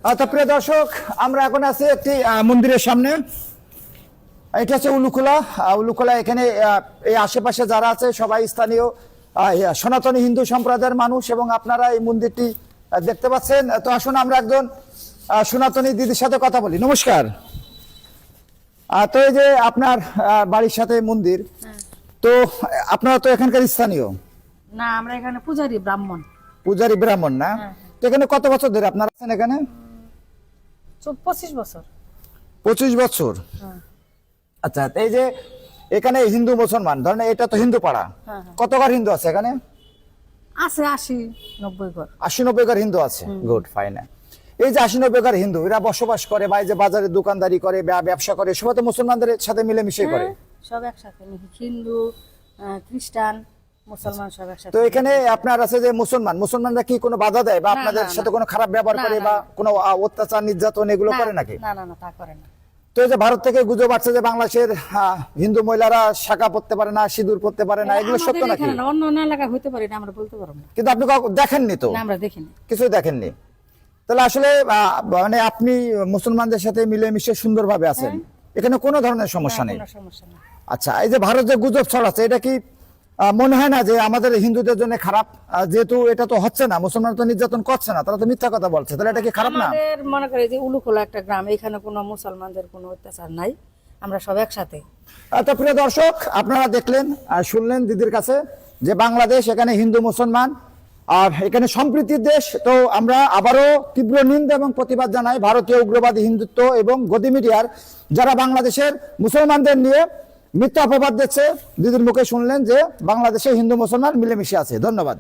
তো প্রিয় দর্শক, আমরা এখন আছি একটি মন্দিরের সামনে। এটা হচ্ছে উলুখোলা। এখানে এই আশেপাশে যারা আছে সবাই স্থানীয় সনাতনী হিন্দু সম্প্রদায়ের মানুষ, এবং আপনারা এই মন্দিরটি দেখতে পাচ্ছেন। তো আসুন আমরা একজন সনাতনী দিদির সাথে কথা বলি। নমস্কার। তো এই যে আপনার বাড়ির সাথে মন্দির, তো আপনারা তো এখানকার স্থানীয়? না, আমরা এখানে পূজারি ব্রাহ্মণ। পূজারি ব্রাহ্মণ না? তো এখানে কত বছর ধরে আপনারা আছেন এখানে? 25 বছর। 25 বছর। আচ্ছা, এই যে এখানে হিন্দু মুসলমান, ধরেন এটা তো হিন্দু পাড়া, কত ঘর হিন্দু আছে এখানে? আছে 80-90 ঘর। 80-90 ঘর হিন্দু আছে। Good, fine. এই যে 80-90 ঘর হিন্দু, এরা বসবাস করে বা এই যে বাজারে দোকানদারি করে, ব্যবসা করে, সবাই তো মুসলমানদের সাথে মিলেমিশে করে। সব একসাথে, হিন্দু, খ্রিস্টান, মুসলমান সব একসাথে। তো এখানে আপনার আছে যে মুসলমানরা কি কোনো বাধা দেয় বা আপনাদের সাথে কোনো খারাপ ব্যবহার করে বা কোনো অত্যাচার নির্যাতন এগুলো করে নাকি? না না না, তা করে না। তো এই যে ভারত থেকে গুজব আসছে যে বাংলাদেশের হিন্দু মহিলারা শাখা পড়তে পারে না, সিঁদুর পড়তে পারে না, এগুলো সত্য নাকি? অন্য অন্য এলাকায় হইতে পারে না, আমরা বলতে পারবো না। কিন্তু আপনি দেখেননি তো? না, আমরা দেখিনি, কিছুই দেখেননি। তাহলে আসলে মানে আপনি মুসলমানদের সাথে মিলেমিশে সুন্দরভাবে আছেন, এখানে কোনো ধরনের সমস্যা নেই? আচ্ছা, এই যে ভারত যে গুজব ছড়াচ্ছে, এটা কি মনে হয় না যে আমাদের হিন্দুদের জন্য খারাপ? যেহেতু এটা তো হচ্ছে না, মুসলমান তো নির্যাতন করছে না, তারা তো মিথ্যা কথা বলছে, তাহলে এটা কি খারাপ না? আমাদের মনে করে যে উলুখোলা একটা গ্রাম, এখানে কোনো মুসলমানদের কোনো অত্যাচার নাই, আমরা সব একসাথে। তো প্রিয় দর্শক, আপনারা দেখলেন আর শুনলেন দিদির কাছে যে বাংলাদেশ এখানে হিন্দু মুসলমান আর এখানে সম্প্রীতির দেশ। তো আমরা আবারও তীব্র নিন্দা এবং প্রতিবাদ জানাই ভারতীয় উগ্রবাদী হিন্দুত্ব এবং গদি মিডিয়ার যারা বাংলাদেশের মুসলমানদের নিয়ে মিথ্যা অপবাদ দিচ্ছে। দিদির মুখে শুনলেন যে বাংলাদেশে হিন্দু মুসলমান মিলেমিশে আছে। ধন্যবাদ।